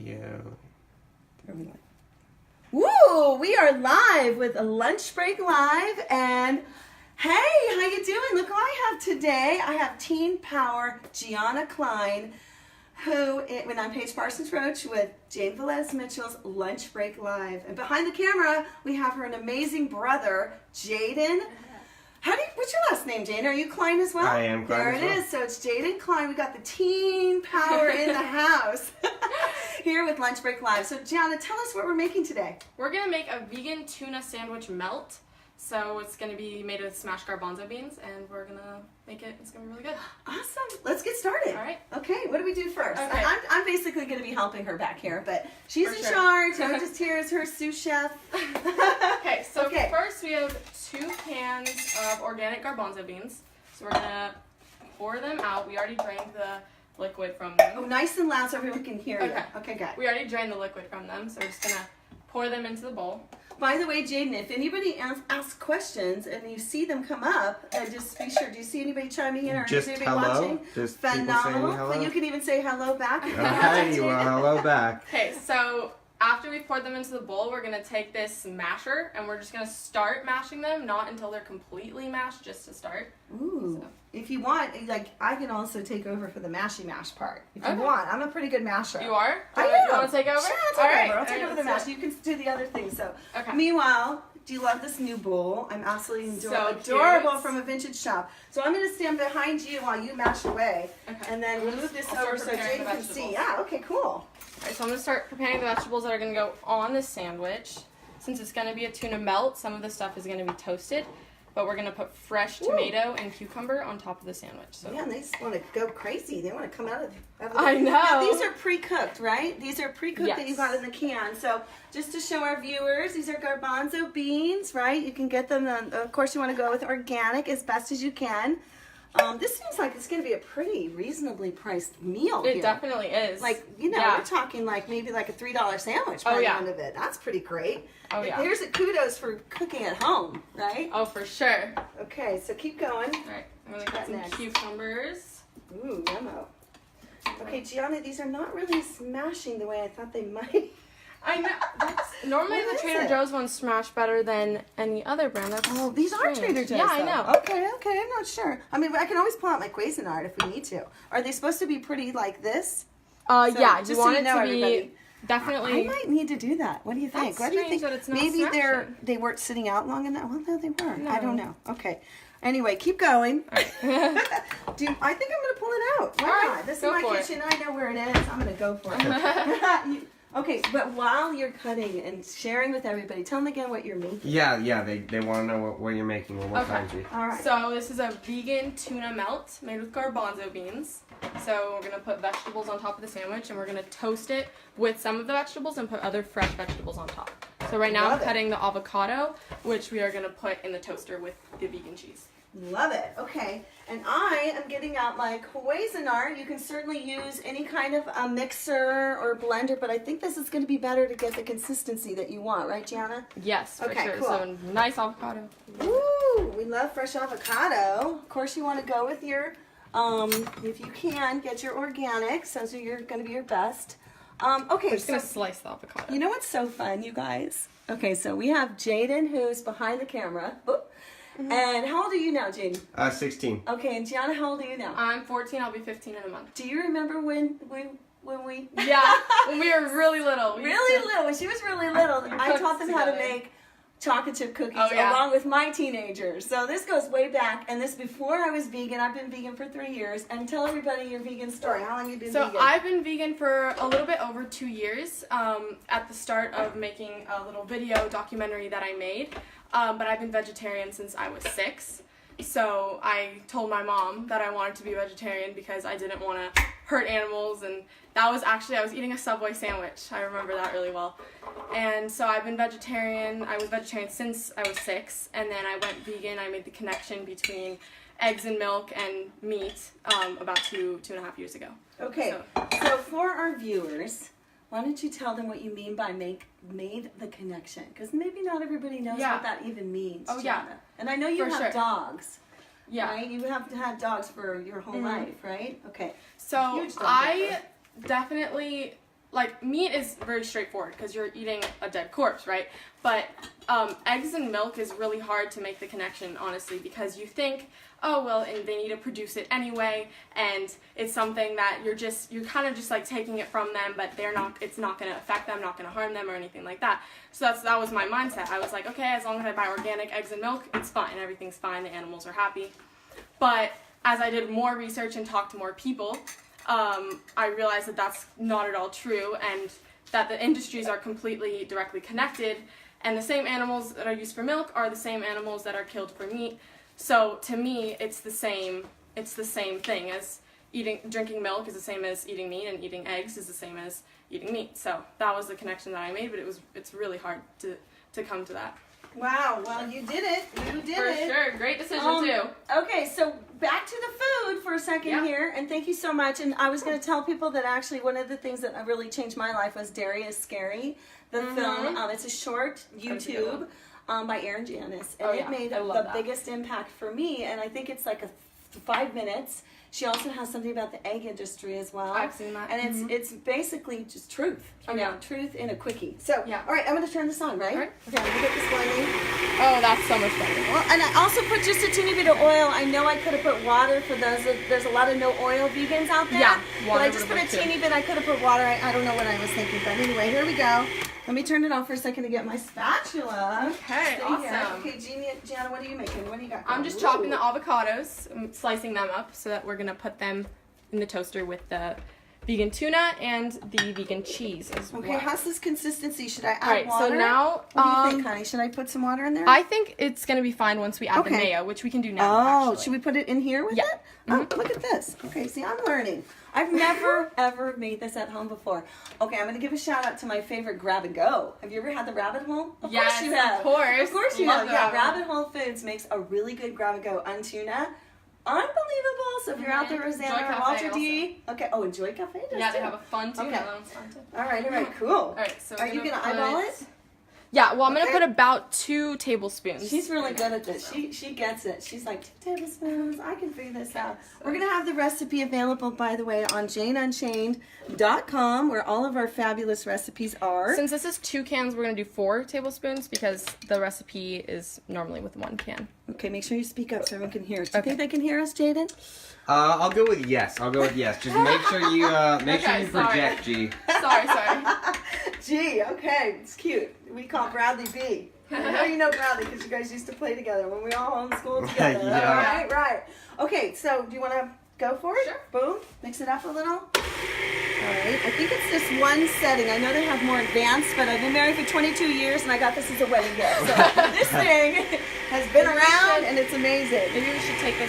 you. There we go. Woo! We are live with a Lunch Break Live, and hey, how you doing? Look who I have today. I have Teen Power Gianna Klein, who when I'm Paige Parsons Roach with Jane Velez Mitchell's Lunch Break Live, and behind the camera we have her an amazing brother, Jaden. What's your last name, Jane? Are you Klein as well? I am Klein there as it well. is. So it's Jaden Klein. We got the teen power in the house here with Lunch Break Live. So Gianna, tell us what we're making today. We're going to make a vegan tuna sandwich melt. So it's going to be made with smashed garbanzo beans, and we're going to make it. It's going to be really good. Awesome. Let's get started. All right. Okay, what do we do first? Okay. I'm basically going to be helping her back here, but she's For in sure. charge. I'm just here as her sous chef. Okay, so Okay. first we have 2 cans of organic garbanzo beans. So we're going to pour them out. We already drained the liquid from them. Oh, nice and loud so everyone can hear Okay. you. Okay, good. We already drained the liquid from them, so we're just going to pour them into the bowl. By the way, Jaden, if anybody asks questions and you see them come up, just be sure. Do you see anybody chiming in or Just is anybody hello? watching? Just people saying Phenomenal. hello? Well, you can even say hello back. Okay, well, hello back. Okay, so after we poured them into the bowl, we're going to take this masher and we're just going to start mashing them, not until they're completely mashed, just to start. Ooh. So. If you want, like, I can also take over for the mashy mash part. If you Okay. want. I'm a pretty good masher. You are? I You am. want to take over? Sure, I'll take All over. right. I'll take over the let's mash. do You can do the other things. So, it. Okay. meanwhile, do you love this new bowl? I'm absolutely So adorable cute. from a vintage shop. So I'm going to stand behind you while you mash away, Okay. and then move this I'll start over so preparing Jane the can see. vegetables. Yeah. Okay. Cool. All right, so I'm going to start preparing the vegetables that are going to go on the sandwich. Since it's going to be a tuna melt, some of the stuff is going to be toasted, but we're going to put fresh tomato and cucumber on top of the sandwich. So. Yeah, and they just want to go crazy. They want to come out of the I know. Now, these are pre-cooked, right? These are pre-cooked that you Yes. got in the can. So just to show our viewers, these are garbanzo beans, right? You can get them, of course you want to go with organic as best as you can. This seems like it's going to be a pretty reasonably priced meal It here. definitely is. Like, you know, Yeah. we're talking like maybe like a $3 sandwich by Oh, the yeah. end of it. That's pretty great. Oh, yeah. Here's a kudos for cooking at home, right? Oh, for sure. Okay, so keep going. All right, I'm going to cut some Next. cucumbers. Ooh, yummo. Okay, Gianna, these are not really smashing the way I thought they might. I know. Normally What the is Trader it? Joe's ones smash better than any other brand. That's Oh, these are strange. Trader Joe's. Yeah, I though. know. Okay, I'm not sure. I mean, I can always pull out my Cuisinart if we need to. Are they supposed to be pretty like this? So, Yeah, just you so want you it know, to everybody. be definitely. I might need to do that. What do you think? That's What do you strange think? that it's not Maybe smashing. they weren't sitting out long enough. Well, no, they were. I No. don't know. Okay. Anyway, keep going. I think I'm gonna pull it out. Why All right, not? This is go my for it. kitchen. I know where it is. I'm gonna go for it. Okay, but while you're cutting and sharing with everybody, tell them again what you're making. Yeah, they want to know what you're making or what Okay. kind you. All right. So this is a vegan tuna melt made with garbanzo beans. So we're gonna put vegetables on top of the sandwich, and we're gonna toast it with some of the vegetables and put other fresh vegetables on top. So right now Love I'm it. cutting the avocado, which we are gonna put in the toaster with the vegan cheese. Love it. Okay. And I am getting out my Cuisinart. You can certainly use any kind of a mixer or blender, but I think this is going to be better to get the consistency that you want, right, Gianna? Yes, for Okay, sure. cool. So nice avocado. Woo! We love fresh avocado. Of course, you want to go with your, if you can, get your organics. Those are going to be your best. Okay, We're just gonna so slice the avocado. you know what's so fun, you guys? Okay, so we have Jaden, who's behind the camera. Oh. And how old are you now, Jaden? 16. Okay, and Gianna, how old are you now? I'm 14. I'll be 15 in a month. Do you remember when we Yeah, when we were really little. We used really to- little, when she was really little, I cooked taught them how to together. make chocolate chip cookies Oh, yeah. along with my teenagers. So this goes way back, and this before I was vegan. I've been vegan for 3 years. And tell everybody your vegan story. How long have you been So vegan? I've been vegan for a little bit over 2 years. At the start of making a little video documentary that I made, but I've been vegetarian since I was 6. So I told my mom that I wanted to be vegetarian because I didn't want to hurt animals, and that was actually, I was eating a Subway sandwich. I remember that really well. And so I've been vegetarian. I was vegetarian since I was 6, and then I went vegan. I made the connection between eggs and milk and meat about two and a half years ago. Okay, so for our viewers, why don't you tell them what you mean by made the connection? Because maybe not everybody knows Yeah. what that even means. Oh, yeah. Gianna. And I know you For have sure. dogs, Yeah. right? You have had dogs for your whole Mhm. life, right? Okay. So Huge dog I definitely like, meat is very straightforward because you're eating a dead corpse, right? But eggs and milk is really hard to make the connection, honestly, because you think, oh, well, and they need to produce it anyway, and it's something that you're kind of just like taking it from them, but it's not going to affect them, not going to harm them or anything like that. So that was my mindset. I was like, okay, as long as I buy organic eggs and milk, it's fine. Everything's fine. The animals are happy. But as I did more research and talked to more people, I realized that that's not at all true, and that the industries are completely directly connected, and the same animals that are used for milk are the same animals that are killed for meat. So to me, it's the same thing as drinking milk is the same as eating meat, and eating eggs is the same as eating meat. So that was the connection that I made, but it's really hard to come to that. Wow, well, you did it. You did it. For sure. Great decision, too. Okay, so back to the food for a second here, and thank you so much. And I was going to tell people that actually one of the things that really changed my life was Dairy is Scary, the film. It's a short YouTube by Erin Janice, and it made the biggest impact for me, and I think it's like 5 minutes. She also has something about the egg industry as well. I've seen that. And it's basically just truth. Truth in a quickie. So, all right, I'm going to turn this on, right? Okay, I'm going to get this running. Oh, that's so much better. Well, and I also put just a teeny bit of oil. I know I could have put water for those. There's a lot of no oil vegans out there. Yeah, but I just put a teeny bit. I could have put water. I don't know what I was thinking. But anyway, here we go. Let me turn it off for a second to get my spatula. Okay, awesome. Okay, Gianna, what are you making? What do you got? I'm just chopping the avocados, slicing them up so that we're going to put them in the toaster with the vegan tuna and the vegan cheese as well. Okay, how's this consistency? Should I add water? So now, what do you think, honey? Should I put some water in there? I think it's going to be fine once we add the mayo, which we can do now, actually. Should we put it in here with it? Oh, look at this. Okay, see, I'm learning. I've never, ever made this at home before. Okay, I'm going to give a shout out to my favorite Grab and Go. Have you ever had the Rabbit Hole? Of course you have. Of course. Of course you have. Yeah, Rabbit Hole Foods makes a really good Grab and Go Untuna. Unbelievable. So if you're out there, Rosanna or Walter D. Okay. Oh, Enjoy Cafe does they have a fun tuna. Okay. All right, cool. All right, so are you going to eyeball it? Yeah, well, I'm going to put about 2 tablespoons. She's really good at this. She gets it. She's like, 2 tablespoons. I can figure this out. We're going to have the recipe available, by the way, on JaneUnChained.com, where all of our fabulous recipes are. Since this is 2 cans, we're going to do 4 tablespoons because the recipe is normally with 1 can. Okay, make sure you speak up so everyone can hear us. Do you think they can hear us, Jaden? I'll go with yes. Just make sure you project, G. Sorry. G, okay, it's cute. We call Bradley B. I know you know Bradley because you guys used to play together when we all homeschooled together. Yeah. Right. Okay, so do you want to go for it? Sure. Boom. Mix it up a little. All right. I think it's this one setting. I know they have more advanced, but I've been married for 22 years and I got this as a wedding gift. So this thing has been around and it's amazing. Maybe we should take the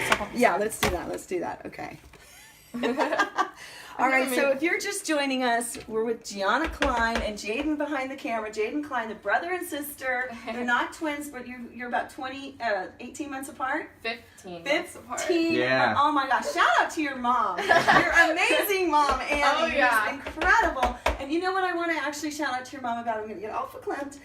stuff off the Yeah, let's do that. Okay. All right, so if you're just joining us, we're with Gianna Klein and Jaden behind the camera. Jaden Klein, the brother and sister. They're not twins, but you're about 18 months apart? 15 months apart. Yeah. Oh my gosh, shout out to your mom. Your amazing mom, Annie. Oh, yeah. Incredible. And you know what I want to actually shout out to your mom about? I'm going to get all verklempt.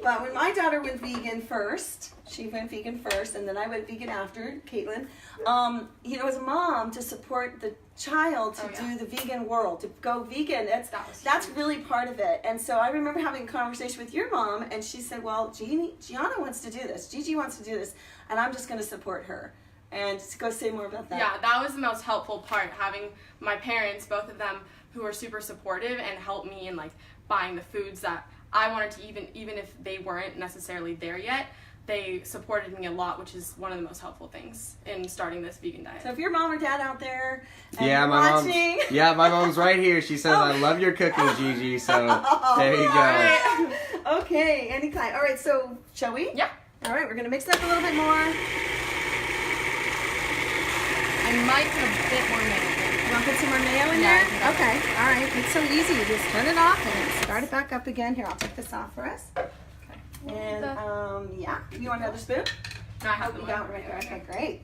But when my daughter went vegan first, and then I went vegan after, Caitlin, as a mom, to support the child to do the vegan world, to go vegan, that's really part of it. And so I remember having a conversation with your mom, and she said, well, Gianna wants to do this, Gigi wants to do this, and I'm just going to support her. And just go say more about that. Yeah, that was the most helpful part, having my parents, both of them, who were super supportive and helped me in like buying the foods that I wanted to even if they weren't necessarily there yet, they supported me a lot, which is one of the most helpful things in starting this vegan diet. So if your mom or dad out there and watching... my mom's right here. She says, I love your cooking, Gigi, so there you go. Okay, anytime. All right, so shall we? Yeah. All right, we're going to mix it up a little bit more. I might put a bit more mayo. You want to put some more mayo in there? Okay, all right. It's so easy. You just turn it off and then start it back up again. Here, I'll take this off for us. Okay. And, you want another spoon? No, I have the one. Right there. Okay, great.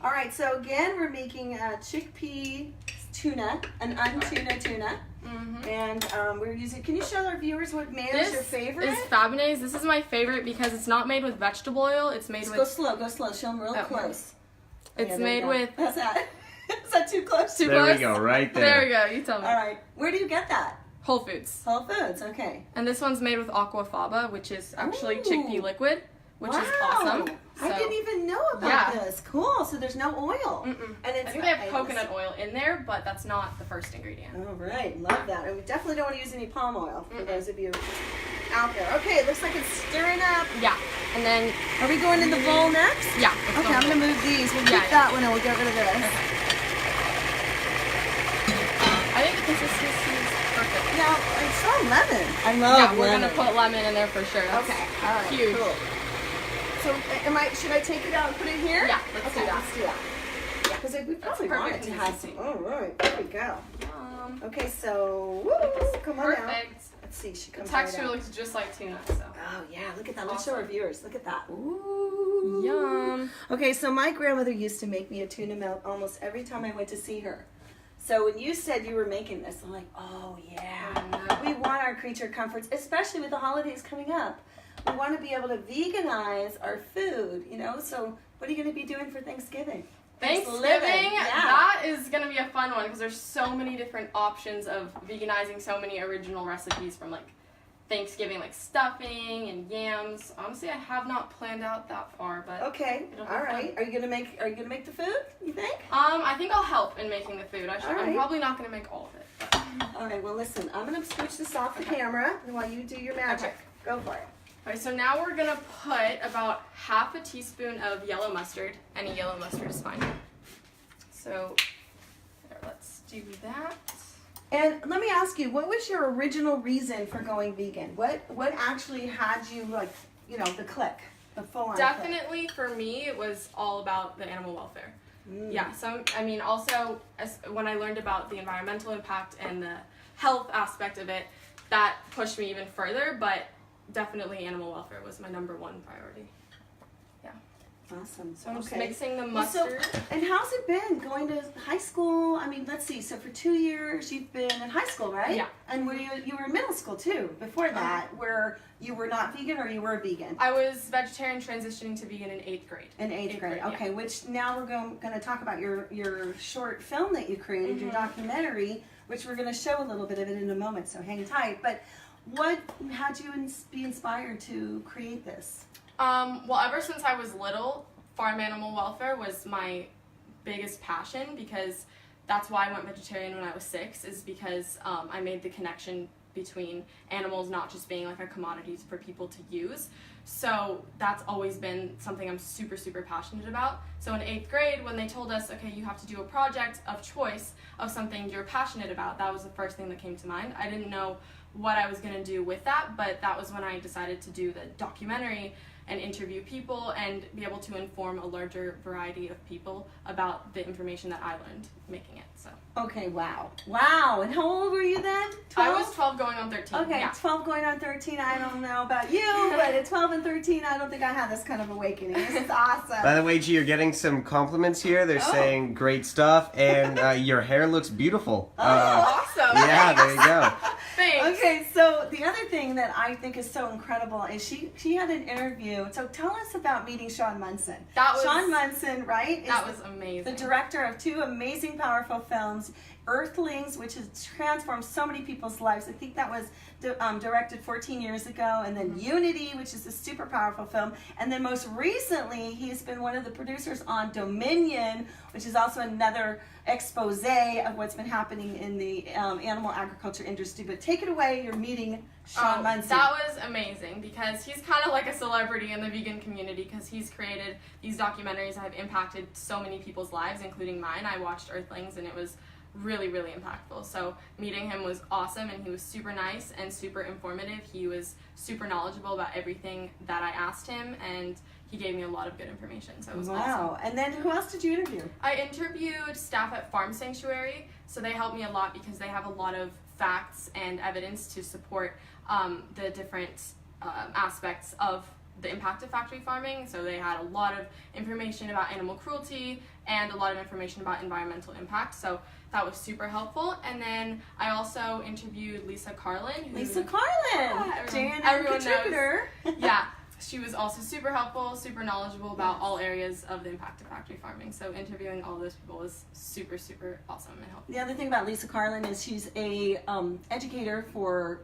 All right, so again, we're making chickpea tuna, an untuna tuna. Mm-hmm. And we're using, can you show our viewers what mayo is your favorite? This is Fabonnaise. This is my favorite because it's not made with vegetable oil. It's made with... Go slow. Show them real close. It's made with... How's that? Is that too close? Too There close? we go, right there. There we go. You tell me. All right. Where do you get that? Whole Foods. Whole Foods. Okay. And this one's made with aquafaba, which is actually Ooh. chickpea liquid, which is Wow. awesome. I didn't even know about Yeah. this. Cool. So there's no oil. Mm-mm. And it's I think they have coconut oil in there, but that's not the first ingredient. All right, love that. And we definitely don't want to use any palm oil for Mm-mm. those of you out there. Okay, it looks like it's stirring up. Yeah. And then, Are we going in the bowl next? yeah. Okay, I'm gonna move these. We'll Yeah, keep yeah. that one and we'll get rid of this. I think the consistency is perfect. Now, I saw lemon. I Yeah, love we're lemon. gonna put lemon in there for sure. That's Okay, all right, huge. cool. So, should I take it out and put it here? Yeah, let's okay, do that. Let's do that. Yeah, because we probably want it perfect to have some. consistency. All right, there we go. Okay, so, woo, come on out. Perfect. Let's see, she The comes texture right out. looks just like tuna, so. Oh yeah, look at that. Let's show Awesome. our viewers. Look at that. Ooh. Yum. Okay, so my grandmother used to make me a tuna melt almost every time I went to see her. So when you said you were making this, I'm like, oh yeah. We want our creature comforts, especially with the holidays coming up. We want to be able to veganize our food, you know? So what are you going to be doing for Thanksgiving? Thanksgiving, Yeah. that is going to be a fun one because there's so many different options of veganizing, so many original recipes from like Thanksgiving, like stuffing and yams. Honestly, I have not planned out that far, but Okay, It'll be all right. Are you gonna make the food? You think? I think I'll help in making the food. All I'm right. probably not going to make all of it. But. All right. Well, listen. I'm gonna switch this off the camera while you do your magic. Okay. Go for it. Alright, so now we're going to put about half a teaspoon of yellow mustard. Any yellow mustard is fine. So, there, let's do that. And let me ask you, what was your original reason for going vegan? What actually had you like, you know, the click, the full on Definitely for me, it was all about the animal welfare. click? Yeah, so I mean, also when I learned about the environmental impact and the health aspect of it, that pushed me even further, but definitely animal welfare was my number one priority. Awesome. So I'm just Okay. mixing the Well, so- mustard. And how's it been going to high school? I mean, let's see. So for 2 years you've been in high school, right? Yeah. And you were in middle school too before that, where you were not vegan or you were vegan? I was vegetarian transitioning to vegan in 8th grade. In eighth grade. yeah. Okay, which now we're going to talk about your short film that you created, your Mhm. documentary, which we're going to show a little bit of it in a moment, so hang tight. But what had you be inspired to create this? Well, ever since I was little, farm animal welfare was my biggest passion because that's why I went vegetarian when I was 6, is because I made the connection between animals not just being like a commodity for people to use. So that's always been something I'm super, super passionate about. So in 8th grade, when they told us, okay, you have to do a project of choice of something you're passionate about, that was the first thing that came to mind. I didn't know what I was going to do with that, but that was when I decided to do the documentary and interview people and be able to inform a larger variety of people about the information that I learned making it. So Okay, wow. Wow. And how old were you then? 12? I was 12 going on 13. Okay, Yeah. 12 going on 13. I don't know about you, but at 12 and 13, I don't think I had this kind of awakening. This is awesome. By the way, G, you're getting some compliments here. They're Oh. saying great stuff, and your hair looks beautiful. Awesome. Yeah, there you go. Thanks. Okay, so the other thing that I think is so incredible is she had an interview. So tell us about meeting Shaun Monson. That was- Shaun Monson, right? is That was amazing. the director of 2 amazing, powerful films, Earthlings, which has transformed so many people's lives. I think that was directed 14 years ago, and then Unity, which is a super powerful film, and then most recently, he's been one of the producers on Dominion, which is also another expose of what's been happening in the animal agriculture industry. But take it away, you're meeting Shaun Monson. That was amazing because he's kind of like a celebrity in the vegan community because he's created these documentaries that have impacted so many people's lives, including mine. I watched Earthlings and it was really, really impactful. So meeting him was awesome, and he was super nice and super informative. He was super knowledgeable about everything that I asked him, and he gave me a lot of good information. So it was awesome. Wow. And then who else did you interview? I interviewed staff at Farm Sanctuary, so they helped me a lot because they have a lot of facts and evidence to support the different aspects of the impact of factory farming. So they had a lot of information about animal cruelty and a lot of information about environmental impact. So that was super helpful. And then I also interviewed Karlan. Lisa Karlan, Yeah, JaneUnChained everyone contributor. Yeah. she was also super helpful, super knowledgeable about all areas of the impact of factory farming. So interviewing all those people was super, super awesome and helpful. The other thing about Lisa Karlan is she's a educator for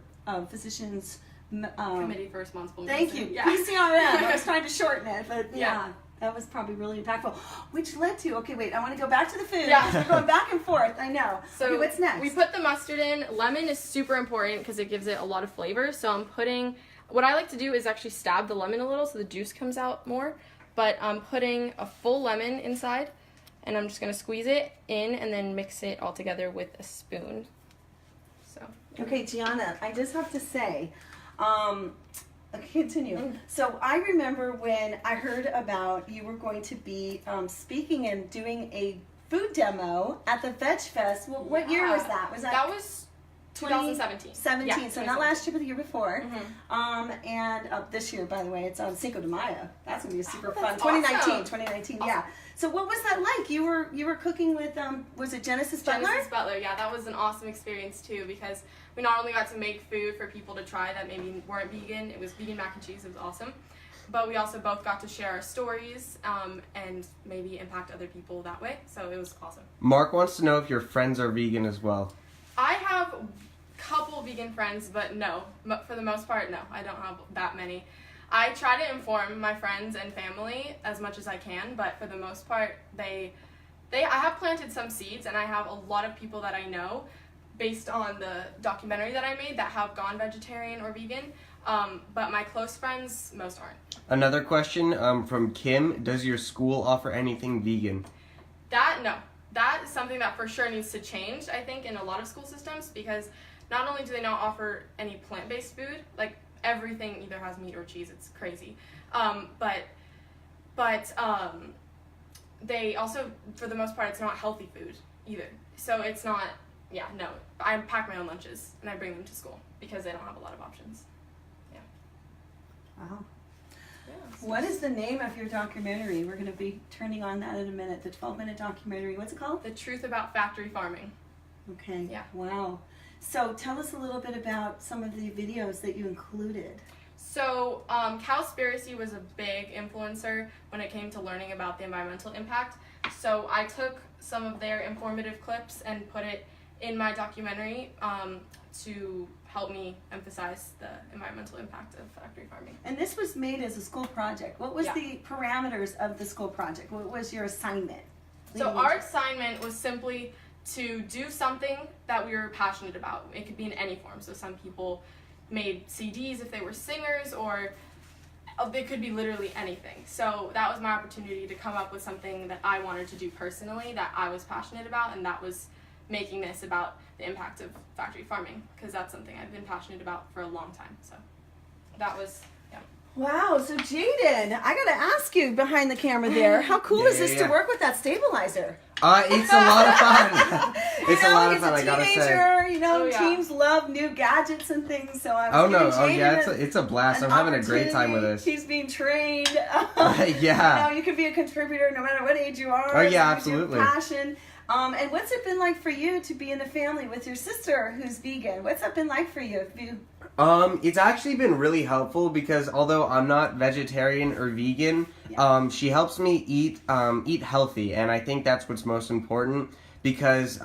physicians. Committee for Responsible Thank Medicine. you. Yeah. PCRM. I was trying to shorten it, but Yeah. that was probably really impactful. Which led to, okay, wait, I want to go back to the food. Yeah. We're going back and forth, I know. So okay, what's next? we put the mustard in. Lemon is super important because it gives it a lot of flavor. So I'm putting, what I like to do is actually stab the lemon a little so the juice comes out more. But I'm putting a full lemon inside, and I'm just going to squeeze it in and then mix it all together with a spoon. So. Okay, Gianna, I just have to say, continue. So I remember when I heard about you were going to be speaking and doing a food demo at the Veg Fest. Well, what year was that? That was 2017. 17, Yeah, so not last year, but the year before. Mm-hmm. And this year, by the way, it's on Cinco de Mayo. That's gonna be super fun. That's 2019, awesome. 2019, Awesome. yeah. So what was that like? You were cooking with was it Genesis Butler? Genesis Butler, yeah, that was an awesome experience too because we not only got to make food for people to try that maybe weren't vegan. It was vegan mac and cheese. It was awesome. But we also both got to share our stories and maybe impact other people that way. So it was awesome. Mark wants to know if your friends are vegan as well. I have a couple vegan friends, but no. For the most part, no. I don't have that many. I try to inform my friends and family as much as I can, but for the most part, I have planted some seeds, and I have a lot of people that I know based on the documentary that I made that have gone vegetarian or vegan, but my close friends, most aren't. Another question from Kim. Does your school offer anything vegan? No. That is something that for sure needs to change, I think, in a lot of school systems, because not only do they not offer any plant-based food, like everything either has meat or cheese, it's crazy, but they also, for the most part, it's not healthy food either. So it's not, no. I pack my own lunches and I bring them to school because they don't have a lot of options. Yeah. Wow. Yeah, so What is the name of your documentary? We're going to be turning on that in a minute. The 12-minute documentary. What's it called? The Truth About Factory Farming. Okay. Yeah. Wow. So tell us a little bit about some of the videos that you included. So Cowspiracy was a big influencer when it came to learning about the environmental impact. So I took some of their informative clips and put it in my documentary to help me emphasize the environmental impact of factory farming. And this was made as a school project. What was Yeah. the parameters of the school project? What was your assignment? So our assignment was simply to do something that we were passionate about. It could be in any form. So some people made CDs if they were singers, or it could be literally anything. So that was my opportunity to come up with something that I wanted to do personally, that I was passionate about, and that was making this about the impact of factory farming, because that's something I've been passionate about for a long time. So that was, yeah. Wow, so Jaden, I gotta ask you behind the camera there, how cool is this to work with that stabilizer? It's a lot of fun. It's a lot of fun, I gotta say. Teenager, you know, Oh, yeah. teens love new gadgets and things, so I'm Oh no, giving Jaden it's a blast. I'm having a great time with this. He's being trained. Yeah. You know, you can be a contributor no matter what age you are. Oh, yeah, as long as absolutely. you have passion. And what's it been like for you to be in a family with your sister who's vegan? What's that been like for you? It's actually been really helpful because although I'm not vegetarian or vegan, she helps me eat healthy, and I think that's what's most important. Because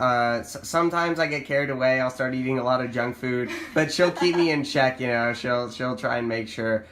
sometimes I get carried away, I'll start eating a lot of junk food, but she'll keep me in check. You know, she'll try and make sure.